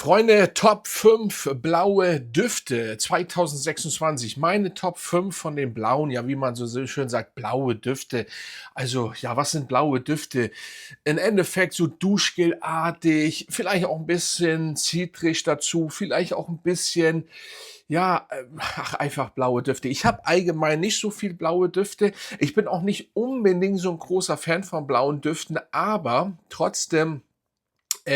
Freunde, Top 5 blaue Düfte 2026. Meine Top 5 von den blauen, ja, wie man so schön sagt, blaue Düfte. Also, ja, was sind blaue Düfte? Im Endeffekt so Duschgelartig, vielleicht auch ein bisschen zitrisch dazu, vielleicht auch ein bisschen, ja, einfach blaue Düfte. Ich habe allgemein nicht so viel blaue Düfte. Ich bin auch nicht unbedingt so ein großer Fan von blauen Düften, aber trotzdem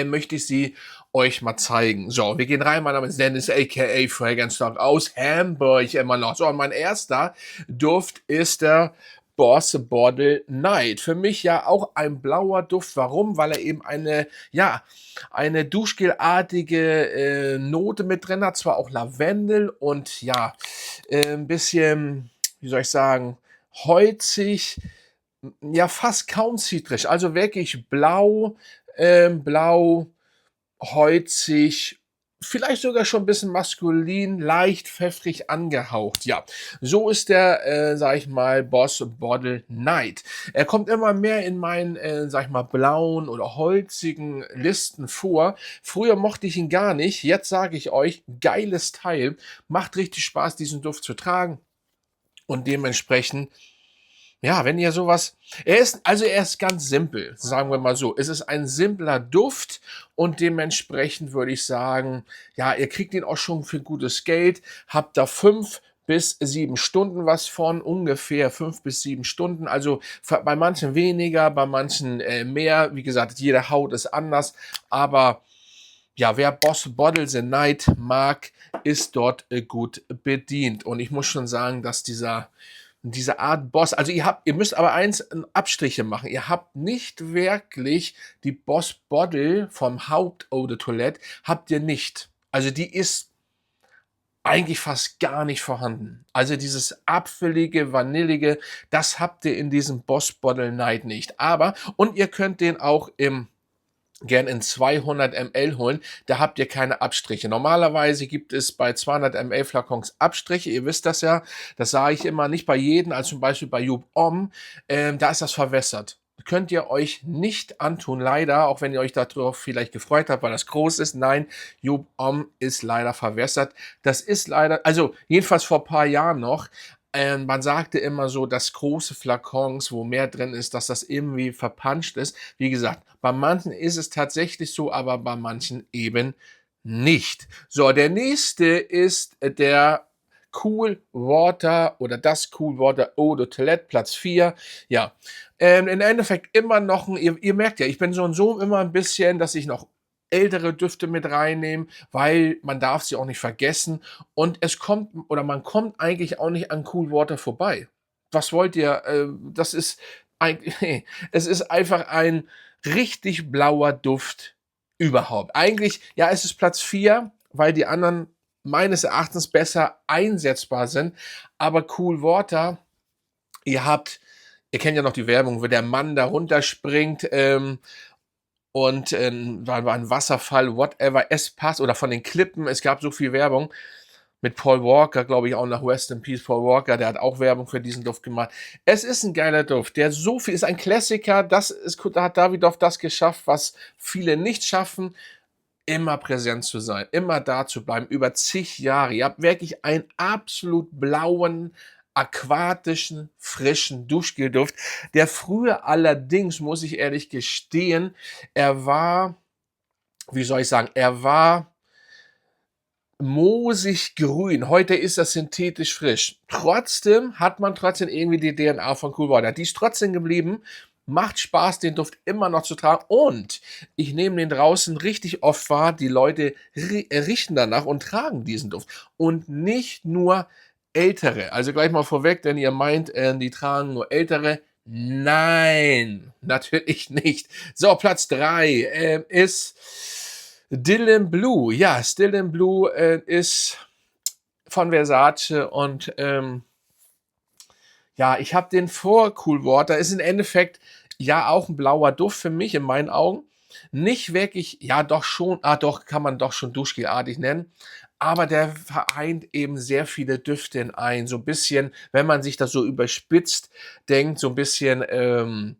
möchte ich sie euch mal zeigen. So, wir gehen rein. Mein Name ist Dennis, aka Fragrance Talk aus Hamburg immer noch. So, und mein erster Duft ist der Boss Bottle Night. Für mich ja auch ein blauer Duft. Warum? Weil er eben eine Duschgelartige Note mit drin hat. Zwar auch Lavendel und ja, ein bisschen, wie soll ich sagen, holzig, ja, fast kaum zitrisch. Also wirklich blau, blau, holzig, vielleicht sogar schon ein bisschen maskulin, leicht pfeffrig angehaucht. Ja, so ist der, sage ich mal, Boss Bottle Night. Er kommt immer mehr in meinen, sage ich mal, blauen oder holzigen Listen vor. Früher mochte ich ihn gar nicht. Jetzt sage ich euch, geiles Teil. Macht richtig Spaß, diesen Duft zu tragen. Und dementsprechend, ja, wenn ihr sowas, er ist ganz simpel, sagen wir mal so. Es ist ein simpler Duft und dementsprechend würde ich sagen, ja, ihr kriegt ihn auch schon für gutes Geld, habt da 5 bis 7 Stunden was von, ungefähr 5 bis 7 Stunden. Also bei manchen weniger, bei manchen mehr. Wie gesagt, jede Haut ist anders, aber ja, wer Boss Bottle the Night mag, ist dort gut bedient. Und ich muss schon sagen, dass diese Art Boss, also ihr müsst aber eins Abstriche machen. Ihr habt nicht wirklich die Boss Bottle vom Haupt Eau de Toilette, habt ihr nicht. Also die ist eigentlich fast gar nicht vorhanden. Also dieses apfelige, vanillige, das habt ihr in diesem Boss Bottle Night nicht. Aber, und ihr könnt den auch gern in 200 ml holen, da habt ihr keine Abstriche. Normalerweise gibt es bei 200 ml Flakons Abstriche, ihr wisst das ja, das sage ich immer, nicht bei jedem, als zum Beispiel bei Joop Om, da ist das verwässert. Könnt ihr euch nicht antun, leider, auch wenn ihr euch darauf vielleicht gefreut habt, weil das groß ist. Nein, Joop Om ist leider verwässert. Das ist leider, also jedenfalls vor ein paar Jahren noch, man sagte immer so, dass große Flakons, wo mehr drin ist, dass das irgendwie verpanscht ist. Wie gesagt, bei manchen ist es tatsächlich so, aber bei manchen eben nicht. So, der nächste ist der Cool Water oder das Cool Water Eau de Toilette, Platz 4. Ja, im Endeffekt immer noch, ihr merkt ja, ich bin so und so immer ein bisschen, dass ich noch ältere Düfte mit reinnehme, weil man darf sie auch nicht vergessen. Und es kommt, oder man kommt eigentlich auch nicht an Cool Water vorbei. Was wollt ihr? Das ist eigentlich, es ist einfach ein richtig blauer Duft überhaupt. Eigentlich, ja, es ist Platz 4, weil die anderen meines Erachtens besser einsetzbar sind. Aber Cool Water, ihr kennt ja noch die Werbung, wo der Mann da runterspringt, und war ein Wasserfall, whatever, es passt, oder von den Klippen, es gab so viel Werbung mit Paul Walker, glaube ich, auch nach Rest in Peace Paul Walker, der hat auch Werbung für diesen Duft gemacht. Es ist ein geiler Duft, der so viel ist, ein Klassiker, da hat Davidoff das geschafft, was viele nicht schaffen, immer präsent zu sein, immer da zu bleiben, über zig Jahre. Ihr habt wirklich einen absolut blauen, aquatischen, frischen Duschgelduft, der früher allerdings, muss ich ehrlich gestehen, er war, wie soll ich sagen, er war moosig grün. Heute ist er synthetisch frisch. Trotzdem hat man trotzdem irgendwie die DNA von Cool Water. Die ist trotzdem geblieben. Macht Spaß, den Duft immer noch zu tragen. Und ich nehme den draußen richtig oft wahr. Die Leute riechen danach und tragen diesen Duft. Und nicht nur Ältere. Also gleich mal vorweg, denn ihr meint, die tragen nur Ältere. Nein, natürlich nicht. So, Platz 3 ist Still in Blue. Ja, Still in Blue ist von Versace und ja, ich habe den vor Cool Water. Ist im Endeffekt ja auch ein blauer Duft für mich in meinen Augen. Nicht wirklich, ja doch schon, doch, kann man doch schon duschgelartig nennen. Aber der vereint eben sehr viele Düfte in ein. So ein bisschen, wenn man sich das so überspitzt denkt, so ein bisschen,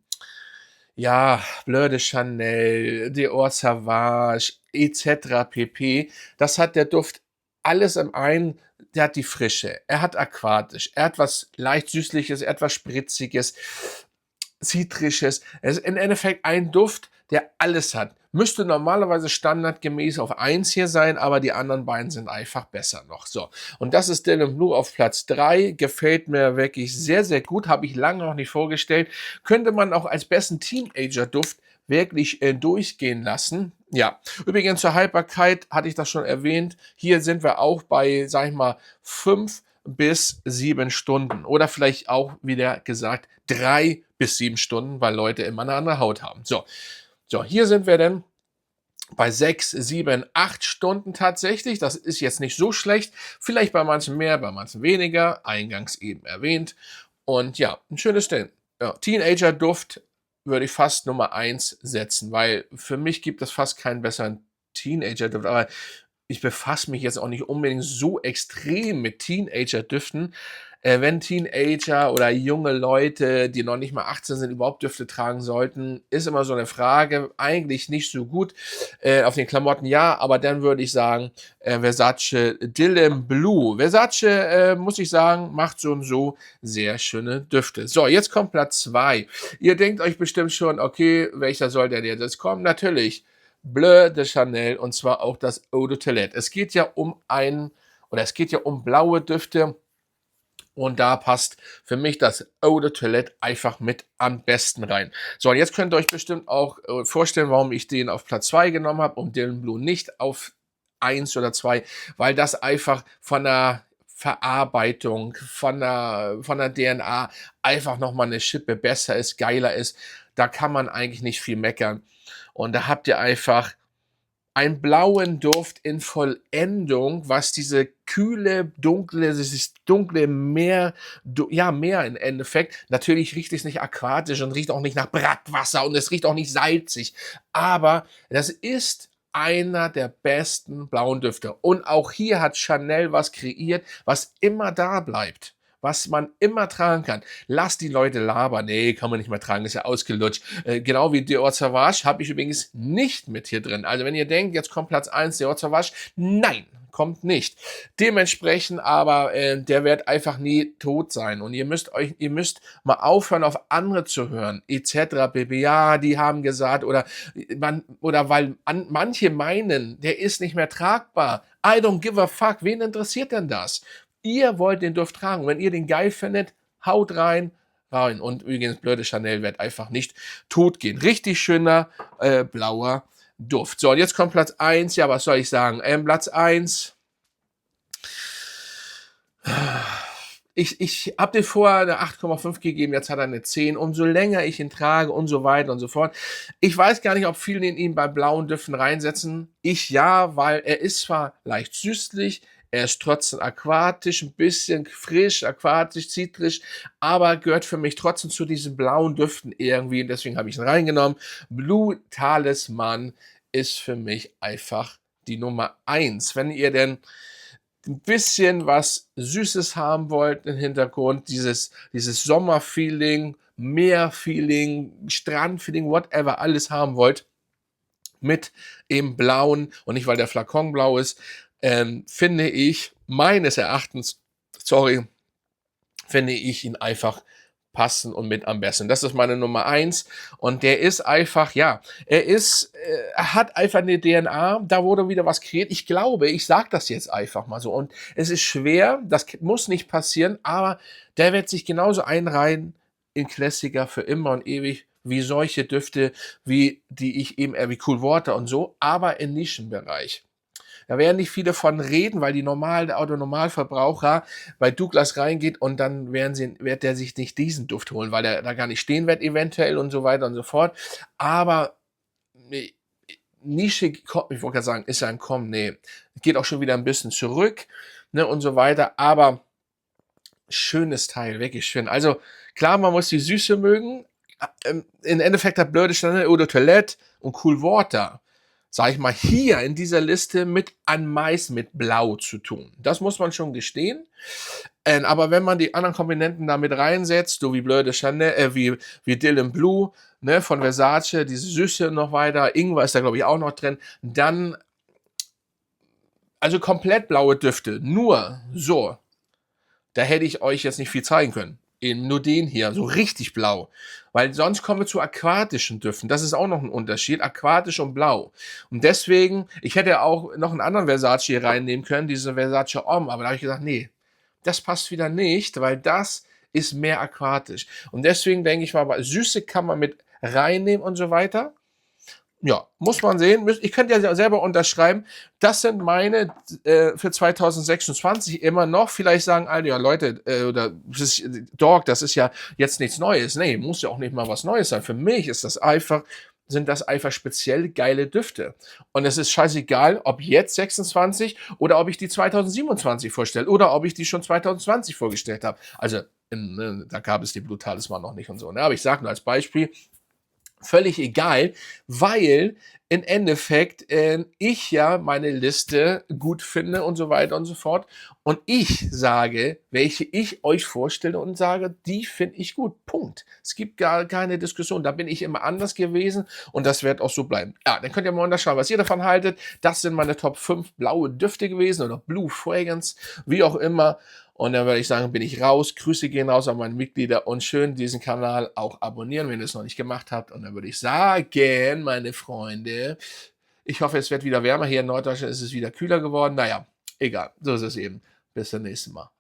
Ja, Bleu de Chanel, Dior Sauvage et cetera pp. Das hat der Duft alles im einen. Der hat die Frische, er hat aquatisch, er hat was leicht Süßliches, er hat was Spritziges, Zitrisches. Es ist im Endeffekt ein Duft, der alles hat. Müsste normalerweise standardgemäß auf 1 hier sein, aber die anderen beiden sind einfach besser noch. So, und das ist Dylan Blue auf Platz 3. Gefällt mir wirklich sehr, sehr gut. Habe ich lange noch nicht vorgestellt. Könnte man auch als besten Teenager-Duft wirklich durchgehen lassen. Ja, übrigens zur Haltbarkeit hatte ich das schon erwähnt. Hier sind wir auch bei, sag ich mal, 5 bis 7 Stunden oder vielleicht auch, wieder gesagt, 3 bis 7 Stunden, weil Leute immer eine andere Haut haben. So, so, hier sind wir dann bei 6, 7, 8 Stunden tatsächlich. Das ist jetzt nicht so schlecht. Vielleicht bei manchen mehr, bei manchen weniger. Eingangs eben erwähnt. Und ja, ein schönes Ding. Ja, Teenager-Duft würde ich fast Nummer 1 setzen, weil für mich gibt es fast keinen besseren Teenager-Duft. Aber ich befasse mich jetzt auch nicht unbedingt so extrem mit Teenager-Düften. Wenn Teenager oder junge Leute, die noch nicht mal 18 sind, überhaupt Düfte tragen sollten, ist immer so eine Frage. Eigentlich nicht so gut. Auf den Klamotten ja, aber dann würde ich sagen, Versace Dylan Blue. Versace, muss ich sagen, macht so und so sehr schöne Düfte. So, jetzt kommt Platz 2. Ihr denkt euch bestimmt schon, okay, welcher soll der jetzt kommen? Natürlich Bleu de Chanel, und zwar auch das Eau de Toilette. Es geht ja um blaue Düfte. Und da passt für mich das Eau de Toilette einfach mit am besten rein. So, und jetzt könnt ihr euch bestimmt auch vorstellen, warum ich den auf Platz 2 genommen habe und Dylan Blue nicht auf 1 oder 2, weil das einfach von der Verarbeitung, von der DNA einfach nochmal eine Schippe besser ist, geiler ist. Da kann man eigentlich nicht viel meckern. Und da habt ihr einfach einen blauen Duft in Vollendung, was diese kühle, dunkle, dieses dunkle Meer, Meer im Endeffekt. Natürlich riecht es nicht aquatisch und riecht auch nicht nach Brackwasser und es riecht auch nicht salzig. Aber das ist einer der besten blauen Düfte. Und auch hier hat Chanel was kreiert, was immer da bleibt. Was man immer tragen kann. Lass die Leute labern. Nee, kann man nicht mehr tragen, ist ja ausgelutscht. Genau wie Dior Sauvage habe ich übrigens nicht mit hier drin. Also wenn ihr denkt, jetzt kommt Platz 1 Dior Sauvage, nein, kommt nicht. Dementsprechend aber, der wird einfach nie tot sein. Und ihr müsst mal aufhören, auf andere zu hören, etc. pp. Ja, die haben gesagt, oder weil manche meinen, der ist nicht mehr tragbar. I don't give a fuck. Wen interessiert denn das? Ihr wollt den Duft tragen. Wenn ihr den geil findet, haut rein. Und übrigens, Bleu de Chanel wird einfach nicht tot gehen. Richtig schöner blauer Duft. So, und jetzt kommt Platz 1. Ja, was soll ich sagen? Platz 1. Ich habe dir vorher eine 8,5 gegeben, jetzt hat er eine 10. Umso länger ich ihn trage und so weiter und so fort. Ich weiß gar nicht, ob viele ihn bei blauen Düften reinsetzen. Ich ja, weil er ist zwar leicht süßlich, er ist trotzdem aquatisch, ein bisschen frisch, aquatisch, zitrisch, aber gehört für mich trotzdem zu diesen blauen Düften irgendwie. Und deswegen habe ich ihn reingenommen. Blue Talisman ist für mich einfach die Nummer 1. Wenn ihr denn ein bisschen was Süßes haben wollt im Hintergrund, dieses Sommerfeeling, Meerfeeling, Strandfeeling, whatever, alles haben wollt, mit eben blauen und nicht, weil der Flakon blau ist, finde ich, meines Erachtens, finde ich ihn einfach passen und mit am besten. Das ist meine Nummer 1 und der ist einfach, ja, er hat einfach eine DNA, da wurde wieder was kreiert. Ich glaube, ich sage das jetzt einfach mal so und es ist schwer, das muss nicht passieren, aber der wird sich genauso einreihen in Klassiker für immer und ewig wie solche Düfte, wie die ich eben, wie Cool Water und so, aber im Nischenbereich. Da werden nicht viele von reden, weil der Autonormalverbraucher bei Douglas reingeht und dann wird der sich nicht diesen Duft holen, weil der da gar nicht stehen wird eventuell und so weiter und so fort. Aber Nische, ich wollte gerade sagen, ist ja ein Kommen, nee, geht auch schon wieder ein bisschen zurück, ne, und so weiter, aber schönes Teil, wirklich schön. Also klar, man muss die Süße mögen. Im Endeffekt hat Bleu de Chanel Eau de Toilette und Cool Water sage ich mal, hier in dieser Liste mit am meisten mit Blau zu tun. Das muss man schon gestehen. Aber wenn man die anderen Komponenten da mit reinsetzt, so wie Bleu de Chanel, wie Dylan Blue, ne, von Versace, diese Süße noch weiter, Ingwer ist da, glaube ich, auch noch drin, dann, also komplett blaue Düfte, nur so, da hätte ich euch jetzt nicht viel zeigen können. Eben nur den hier, so richtig blau. Weil sonst kommen wir zu aquatischen Düften. Das ist auch noch ein Unterschied, aquatisch und blau. Und deswegen, ich hätte auch noch einen anderen Versace hier reinnehmen können, diese Versace Homme, aber da habe ich gesagt, nee, das passt wieder nicht, weil das ist mehr aquatisch. Und deswegen denke ich mal, Süße kann man mit reinnehmen und so weiter. Ja, muss man sehen. Ich könnte ja selber unterschreiben. Das sind meine für 2026 immer noch. Vielleicht sagen alle, ja Leute, oder Dog, das ist ja jetzt nichts Neues. Nee, muss ja auch nicht mal was Neues sein. Für mich ist das einfach, sind das einfach speziell geile Düfte. Und es ist scheißegal, ob jetzt 26 oder ob ich die 2027 vorstelle oder ob ich die schon 2020 vorgestellt habe. Also, da gab es die Blue Talisman noch nicht und so. Ne? Aber ich sage nur als Beispiel, völlig egal, weil im Endeffekt ich ja meine Liste gut finde und so weiter und so fort. Und ich sage, welche ich euch vorstelle und sage, die finde ich gut. Punkt. Es gibt gar keine Diskussion. Da bin ich immer anders gewesen und das wird auch so bleiben. Ja, dann könnt ihr mal unterschreiben, was ihr davon haltet. Das sind meine Top 5 blaue Düfte gewesen oder Blue Fragrance, wie auch immer. Und dann würde ich sagen, bin ich raus. Grüße gehen raus an meine Mitglieder und schön diesen Kanal auch abonnieren, wenn ihr es noch nicht gemacht habt. Und dann würde ich sagen, meine Freunde, ich hoffe, es wird wieder wärmer. Hier in Norddeutschland ist es wieder kühler geworden. Naja, egal. So ist es eben. Bis zum nächsten Mal.